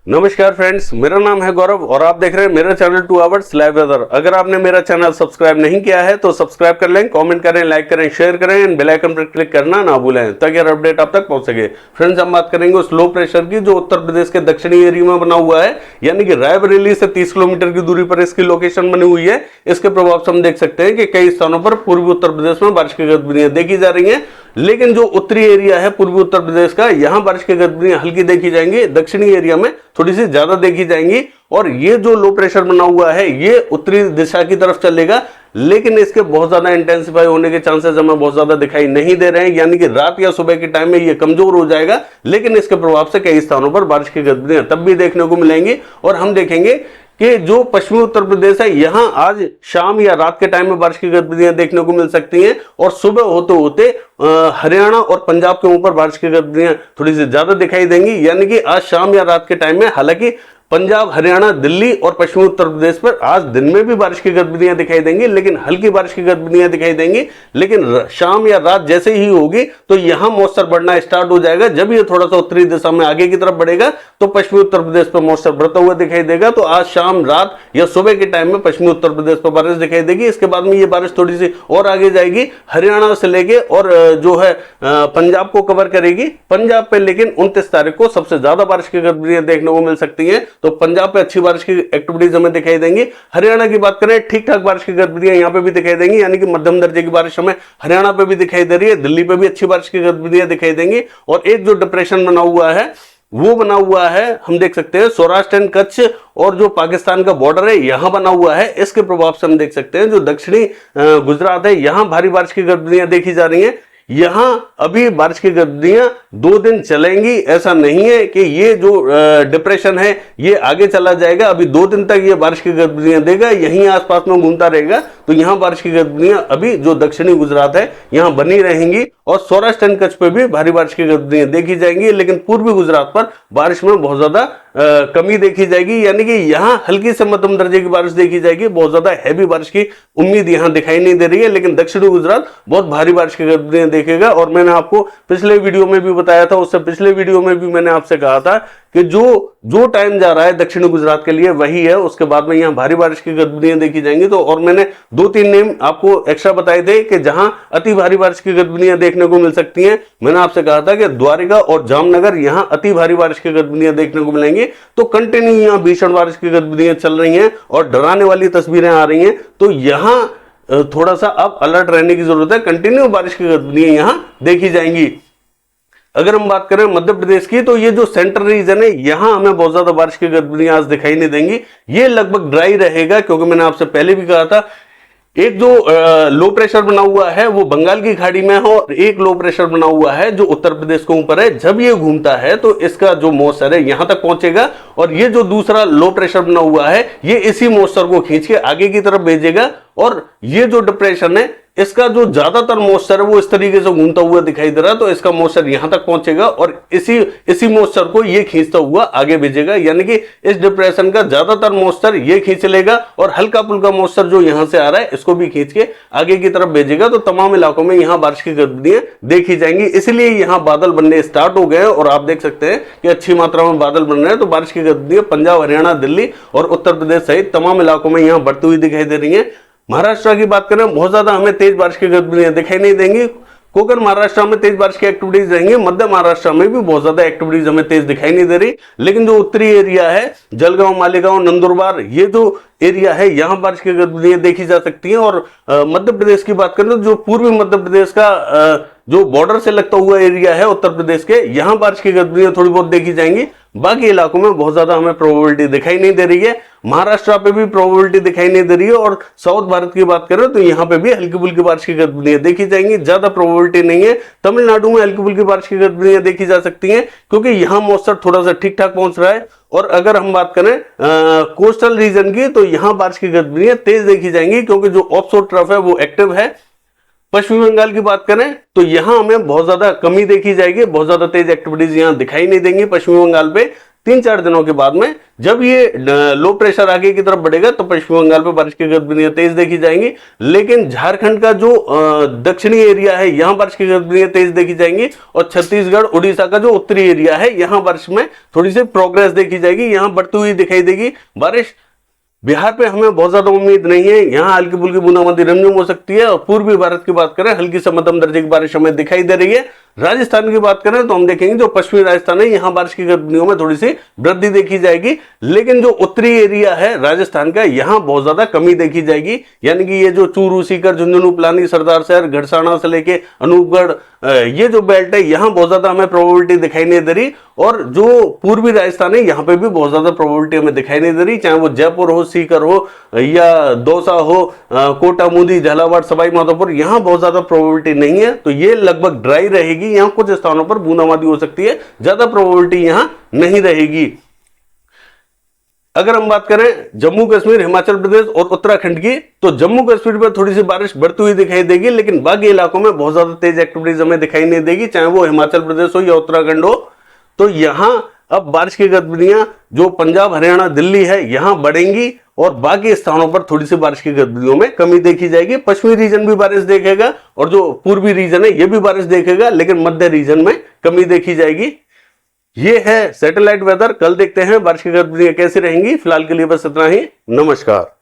नमस्कार फ्रेंड्स, मेरा नाम है गौरव और आप देख रहे हैं मेरा चैनल 2 आवर्स लाइव वेदर। अगर आपने मेरा चैनल सब्सक्राइब नहीं किया है तो सब्सक्राइब कर लें, कमेंट करें, लाइक करें, शेयर करें एंड बेल आइकन पर क्लिक करना ना भूलें ताकि हर अपडेट आप तक पहुंच सके। फ्रेंड्स, हम बात करेंगे उस लो प्रेशर की जो उत्तर प्रदेश के दक्षिणी एरिया में बना हुआ है, यानी कि रायबरेली से 30 किलोमीटर की दूरी पर इसकी लोकेशन बनी हुई है। इसके प्रभाव से हम देख सकते हैं कि कई स्थानों पर पूर्वी उत्तर प्रदेश में बारिश की गतिविधियां देखी जा रही है, लेकिन जो उत्तरी एरिया है पूर्वी उत्तर प्रदेश का, यहां बारिश की गतिविधियां हल्की देखी जाएंगी, दक्षिणी एरिया में थोड़ी सी ज्यादा देखी जाएंगी। और ये जो लो प्रेशर बना हुआ है ये उत्तरी दिशा की तरफ चलेगा, लेकिन इसके बहुत ज्यादा इंटेंसिफाई होने के चांसेस हमें बहुत ज्यादा दिखाई नहीं दे रहे हैं, यानी कि रात या सुबह के टाइम में ये कमजोर हो जाएगा, लेकिन इसके प्रभाव से कई स्थानों पर बारिश की गतिविधियां तब भी देखने को मिलेंगी। और हम देखेंगे कि जो पश्चिमी उत्तर प्रदेश है यहां आज शाम या रात के टाइम में बारिश की गतिविधियां देखने को मिल सकती हैं, और सुबह होते होते हरियाणा और पंजाब के ऊपर बारिश की गतिविधियां थोड़ी सी ज्यादा दिखाई देंगी। यानी कि आज शाम या रात के टाइम में हालांकि पंजाब, हरियाणा, दिल्ली और पश्चिमी उत्तर प्रदेश पर आज दिन में भी बारिश की गतिविधियां दिखाई देंगी, लेकिन हल्की बारिश की गतिविधियां दिखाई देंगी। लेकिन शाम या रात जैसे ही होगी तो यहां मॉइस्चर बढ़ना स्टार्ट हो जाएगा। जब ये थोड़ा सा उत्तरी दिशा में आगे की तरफ बढ़ेगा तो पश्चिमी उत्तर प्रदेश पर मॉइस्चर बढ़ता हुआ दिखाई देगा। तो आज शाम, रात या सुबह के टाइम में पश्चिमी उत्तर प्रदेश पर बारिश दिखाई देगी। इसके बाद में ये बारिश थोड़ी सी और आगे जाएगी, हरियाणा से लेके और जो है पंजाब को कवर करेगी। पंजाब पे लेकिन 29 तारीख को सबसे ज्यादा बारिश की गतिविधियां देखने को मिल सकती है, तो पंजाब पे अच्छी बारिश की एक्टिविटीज हमें दिखाई देंगी। हरियाणा की बात करें, ठीक ठाक बारिश की गतिविधियां यहां पे भी दिखाई देंगी, यानी कि मध्यम दर्जे की बारिश हमें हरियाणा पे भी दिखाई दे रही है, दिल्ली पे भी अच्छी बारिश की गतिविधियां दिखाई देंगी। और एक जो डिप्रेशन बना हुआ है वो बना हुआ है, हम देख सकते हैं सौराष्ट्र एंड कच्छ और जो पाकिस्तान का बॉर्डर है यहां बना हुआ है। इसके प्रभाव से हम देख सकते हैं जो दक्षिणी गुजरात है यहां भारी बारिश की गतिविधियां देखी जा रही हैं। यहां अभी बारिश की गतिविधियां 2 दिन चलेंगी, ऐसा नहीं है कि ये जो डिप्रेशन है ये आगे चला जाएगा। अभी 2 दिन तक ये बारिश की गतिविधियां देगा, यहीं आसपास में घूमता रहेगा। तो यहां बारिश की गतिविधियां अभी जो दक्षिणी गुजरात है यहां बनी रहेंगी, और सौराष्ट्र एंड कच्छ पे भी भारी बारिश की गतिविधियां देखी जाएंगी, लेकिन पूर्वी गुजरात पर बारिश में बहुत ज्यादा कमी देखी जाएगी। यानी कि यहां हल्की से मध्यम दर्जे की बारिश देखी जाएगी, बहुत ज्यादा हैवी बारिश की उम्मीद यहां दिखाई नहीं दे रही है। लेकिन दक्षिणी गुजरात बहुत भारी बारिश की गतिविधियां देखेगा। और मैंने आपको पिछले वीडियो में भी बताया था, उससे पिछले वीडियो में भी मैंने आपसे कहा था कि जो टाइम जा रहा है दक्षिणी गुजरात के लिए वही है, उसके बाद में यहां भारी बारिश की गतिविधियां देखी जाएंगी। तो और मैंने 2-3 नेम आपको एक्स्ट्रा बताए थे कि जहां अति भारी बारिश की गतिविधियां देखने को मिल सकती हैं। मैंने आपसे कहा था कि द्वारिका और जामनगर यहां अति भारी बारिश की गतिविधियां देखने को मिलेंगी। तो कंटिन्यू यहां भीषण बारिश की गतिविधियां चल रही हैं और डराने वाली तस्वीरें आ रही हैं। तो यहां थोड़ा सा अब अलर्ट रहने की जरूरत है, कंटिन्यू बारिश की गतिविधियां यहां देखी जाएंगी। अगर हम बात करें मध्य प्रदेश की, तो ये जो सेंट्रल रीजन है यहां हमें बहुत ज्यादा बारिश की गतिविधियां आज दिखाई नहीं देंगी। ये लगभग ड्राई रहेगा, क्योंकि मैंने आपसे पहले भी कहा था एक जो लो प्रेशर बना हुआ है वो बंगाल की खाड़ी में है, और एक लो प्रेशर बना हुआ है जो उत्तर प्रदेश के ऊपर है। जब ये घूमता है तो इसका जो मॉइस्चर है यहां तक पहुंचेगा, और ये जो दूसरा लो प्रेशर बना हुआ है ये इसी मॉइस्चर को खींच के आगे की तरफ भेजेगा। और ये जो डिप्रेशन है इसका जो ज्यादातर मॉइस्चर है वो इस तरीके से घूमता हुआ दिखाई दे रहा है, तो इसका मॉइस्चर यहां तक पहुंचेगा और इसी मॉइस्चर को ये खींचता हुआ आगे भेजेगा। यानी कि इस डिप्रेशन का ज्यादातर मॉइस्चर ये खींच लेगा, और हल्का फुल्का मॉइस्चर जो यहां से आ रहा है इसको भी खींच के आगे की तरफ भेजेगा। तो तमाम इलाकों में यहां बारिश की गतिविधियां देखी जाएंगी, इसलिए यहां बादल बनने स्टार्ट हो गए हैं। और आप देख सकते हैं कि अच्छी मात्रा में बादल बन रहे हैं, तो बारिश की गतिविधियां पंजाब, हरियाणा, दिल्ली और उत्तर प्रदेश सहित तमाम इलाकों में यहां बढ़ती हुई दिखाई दे रही है। महाराष्ट्र की बात करें, बहुत ज्यादा हमें तेज बारिश की गतिविधियां दिखाई नहीं देंगी। कोकण महाराष्ट्र में तेज बारिश की एक्टिविटीज रहेंगी, मध्य महाराष्ट्र में भी बहुत ज्यादा एक्टिविटीज हमें तेज दिखाई नहीं दे रही। लेकिन जो उत्तरी एरिया है जलगांव, मालेगांव, नंदुरबार, ये जो एरिया है यहां बारिश की गतिविधियां देखी जा सकती हैं। और मध्य प्रदेश की बात करें तो जो पूर्वी मध्य प्रदेश का जो बॉर्डर से लगता हुआ एरिया है उत्तर प्रदेश के, यहां बारिश की गतिविधियां थोड़ी बहुत देखी जाएंगी। बाकी इलाकों में बहुत ज्यादा हमें प्रोबेबिलिटी दिखाई नहीं दे रही है। महाराष्ट्र पे भी प्रोबेबिलिटी दिखाई नहीं दे रही है, और साउथ भारत की बात करें तो यहां पे भी हल्की फुल्की बारिश की गतिविधियां देखी जाएंगी, ज्यादा प्रोबेबिलिटी नहीं है। तमिलनाडु में हल्की फुल्की बारिश की गतिविधियां देखी जा सकती हैं, क्योंकि यहां मॉइस्चर थोड़ा सा ठीक ठाक पहुंच रहा है। और अगर हम बात करें कोस्टल रीजन की, तो यहां बारिश की गतिविधियां तेज देखी जाएंगी, क्योंकि जो ऑफशोर ट्रफ है वो एक्टिव है। पश्चिमी बंगाल की बात करें तो यहां हमें बहुत ज्यादा कमी देखी जाएगी, बहुत ज्यादा तेज एक्टिविटीज यहां दिखाई नहीं देंगी पश्चिमी बंगाल पे। 3-4 दिनों के बाद में जब ये लो प्रेशर आगे की तरफ बढ़ेगा तो पश्चिम बंगाल पे बारिश की गतिविधियां तेज देखी जाएंगी। लेकिन झारखंड का जो दक्षिणी एरिया है यहां बारिश की गतिविधियां तेज देखी जाएंगी, और छत्तीसगढ़ उड़ीसा का जो उत्तरी एरिया है यहां बारिश में थोड़ी सी प्रोग्रेस देखी जाएगी, यहां बढ़ती हुई दिखाई देगी बारिश। बिहार पे हमें बहुत ज्यादा उम्मीद नहीं है, यहाँ हल्की फुल्की बूंदाबांदी रिमझिम हो सकती है। और पूर्वी भारत की बात करें हल्की से मध्यम दर्जे की बारिश हमें दिखाई दे रही है। राजस्थान की बात करें तो हम देखेंगे जो पश्चिमी राजस्थान है यहाँ बारिश की गतिविधियों में थोड़ी सी वृद्धि देखी जाएगी, लेकिन जो उत्तरी एरिया है राजस्थान का यहाँ बहुत ज्यादा कमी देखी जाएगी। यानी कि ये जो चूरू, सीकर, झुंझुनू, पिलानी, सरदार शहर, घड़साना से लेके अनूपगढ़, ये जो बेल्ट है यहाँ बहुत ज्यादा हमें प्रोबेबिलिटी दिखाई नहीं दे रही। और जो पूर्वी राजस्थान है यहाँ पे भी बहुत ज्यादा प्रोबेबिलिटी हमें दिखाई नहीं दे रही, चाहे वो जयपुर हो, सीकर हो या दौसा हो, कोटा, बूंदी, झालावाड़, सवाई माधोपुर, यहाँ बहुत ज्यादा प्रोबेबिलिटी नहीं है। तो ये लगभग ड्राई रहेगी, यहाँ कुछ स्थानों पर बूंदाबांदी हो सकती है, ज्यादा प्रोबेबिलिटी यहां नहीं रहेगी। अगर हम बात करें जम्मू कश्मीर, हिमाचल प्रदेश और उत्तराखंड की, तो जम्मू कश्मीर में थोड़ी सी बारिश बढ़ती हुई दिखाई देगी, लेकिन बाकी इलाकों में बहुत ज्यादा तेज एक्टिविटीज हमें दिखाई नहीं देगी, चाहे वो हिमाचल प्रदेश हो या उत्तराखंड हो। तो यहां अब बारिश की गतिविधियां जो पंजाब, हरियाणा, दिल्ली है यहां बढ़ेंगी, और बाकी स्थानों पर थोड़ी सी बारिश की गतिविधियों में कमी देखी जाएगी। पश्चिमी रीजन भी बारिश देखेगा और जो पूर्वी रीजन है ये भी बारिश देखेगा, लेकिन मध्य रीजन में कमी देखी जाएगी। ये है सैटेलाइट वेदर। कल देखते हैं बारिश की गतिविधियां कैसी रहेंगी। फिलहाल के लिए बस इतना ही। नमस्कार।